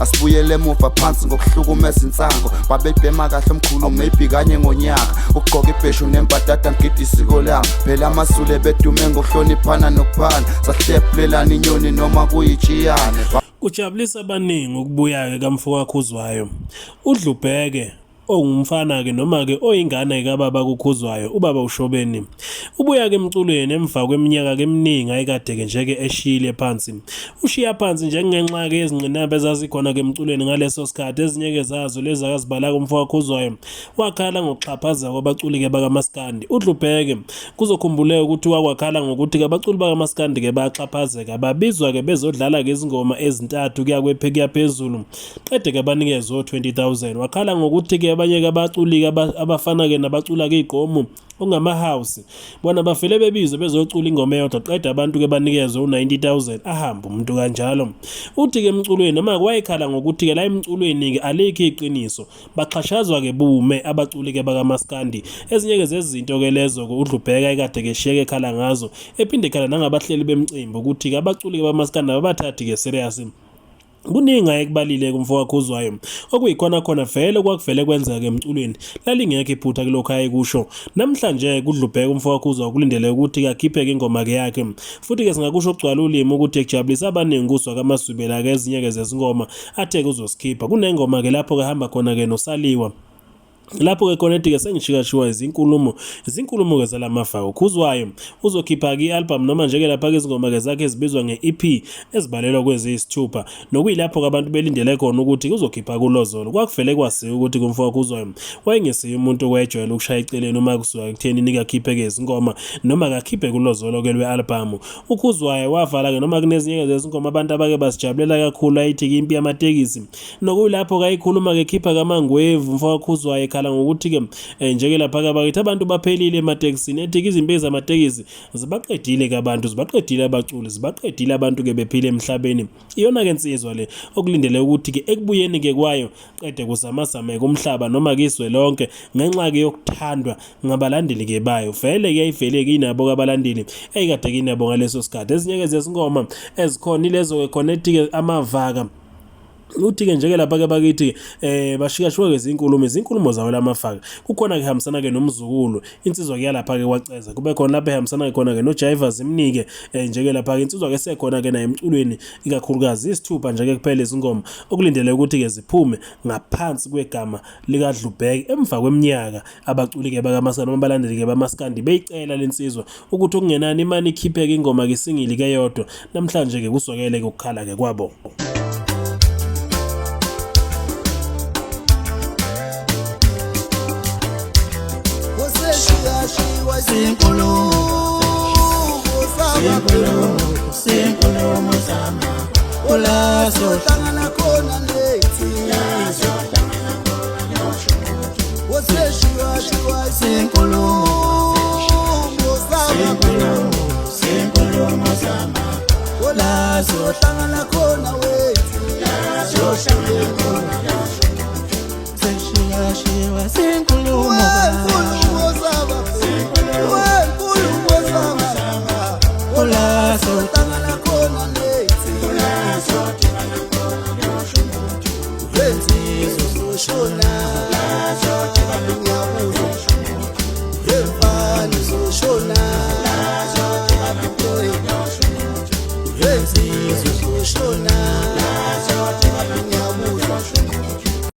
Asibuyele emuva phansi ngokuhlukumeza insango babebhema kahle omkhulu maybe kanye ngonyaka ugqoka ibheshu nembadada ngidi isiko lami phela amasule bedume ngokuhloniphana nokuphana sahlephulelana inyoni noma kuyijiyane. Kujabulisa abaningi ukubuya-ke kamfowakhe Khuzwayo. uDlubheke ongumfana-ke noma-ke oyingane kababa kuKhuzwayo, ubaba uShobeni, ubuya-ke emculweni emva kweminyaka eminingi ayekade-ke njeke eshile phansi. Ushiya phansi njengenxa-ke yezingqinamba ezazikhona-ke emculweni ngaleso sikhathi, ezinye-ke zazo lezi akazibhala kumfowakhe Khuzwayo. Wakhala ngokuxhaphaza kwabaculi-ke bakaMaskandi. uDlubheke kuzokhumbuleka ukuthi wakwakhala ngokuthi-ke abaculi bakaMaskandi-ke bayaxhaphazeka, babizwa-ke bezodlala-ke izingoma ezintathu kuya phezulu, qede-ke banikezwe 20,000. Wakhala ngokuthi-ke abanye-ke abaculi-ke abafana-ke nabacula-ke igqomu ongama-house bona bafele bebizwe bezocula ingoma eyodwa, qede abantu-ke banikezwe 90,000 ahambe umuntu kanjalo. Uthi-ke emculweni noma wayekhala ngokuthi-ke la emculweni-ke alikho iqiniso, baxhashazwa-ke bume abaculi-ke bakaMaskandi. Ezinye-ke zezinto-ke lezo-ke uDlubheke ayekade-ke eshiyeke ekhala ngazo, ephinde ekhala nangabahleli bemcimbi ukuthi-ke abaculi-ke bakaMaskandi ababathathi-ke serious. Kuningi ayekubalile kumfowakhe Khuzwayo okuyikhona khona vele kwakuvele kwenzeka emculweni lalingekho iphutha kulokho ayekusho. Namhlanje kuDlubheke umfowakhe Khuzwayo kulindele ukuthi akhiphe ingoma yakhe, futhi-ke singakusho ukugcwala ulimi ukuthi ekujabulisa abaningi kuzwa kaMaswibela-ke ezinye-ke zezingoma athe uzosikhipha. Kunengoma-ke lapho-ke hamba khona-ke noSaliwa, lapho-ke khona-ke sengishikashiwa izinkulumo-ke zalamafako. Khuzwayo uzokhipha-ke i-album noma njeke lapha-ke izingoma-ke zakhe ezibizwa nge-EP ezibalelwa kweziyisithupha, nokuyilapho-ke abantu belindele khona ukuthi kuzokhipha kuLozolo. Kwakuvele kwasiwa ukuthi kumfowakhe Khuzwayo wayengesiye umuntu owayejwayele ukushaya eceleni uma kusuka ekutheni akhiphe-ke izingoma noma akakhiphe kuLozolo-ke lwe-album. uKhuzwayo wavala-ke noma kunezinye zezingoma abantu abake basijabulela kakhulu ayithi-ke impi yamatekisi, nokuyilapho-ke ayikhuluma-ke khipha kaMangwevu umfowakhe Khuzwayo ekhala ngokuthi-ke njeke lapha-ke bakithi abantu baphelile ematekisini, ethi-ke izimpi zamatekisi zibaqedile-ke abantu, zibaqedile abaculi, zibaqedile abantu-ke bephile emhlabeni. Iyona-ke insizwa le okulindele ukuthi-ke ekubuyeni-ke kwayo qede kuzamazameke umhlaba noma kizwe lonke ngenxa-ke yokuthandwa ngabalandeli-ke bayo. Vele-ke yayivele-ke inabo abalandeli eyikade-ke inabo ngaleso sikhathi. Ezinye-ke zezingoma ezikhona ilezo-ke khonethi-ke amavaka. Uthi-ke njeke lapha-ke bakithi bashikashwa-ke izinkulumo zawo lamafaka. Kukhona-ke hambisana-ke nomzukulu, insizwa-ke yalapha-ke waceza. Kube khona lapha ehambisana-ke khona-ke noJaiva Zimnike, njeke lapha-ke insizwa-ke sekhona-ke naye emculweni, ikakhulukazi isithupha njeke kuphela izingoma okulindele ukuthi-ke ziphume ngaphansi kwegama likaDlubheke emva kweminyaka. Abaculi-ke bakaMaskandi noma abalandeli-ke bamaskandi beyicela lensizwa ukuthi okungenani imani ikhiphe-ke ingoma-ke singili-ke yodwa. Namhlanje-ke kusokele-ke ukukhala-ke kwabo. Sinkulumo zama ula sohlangana khona lethi woseshiwa sinkulumo zama ula sohlangana khona wethi seshiwa sinkulumo zama ula sohlangana khona lethi ula sohlangana khona lethi soshona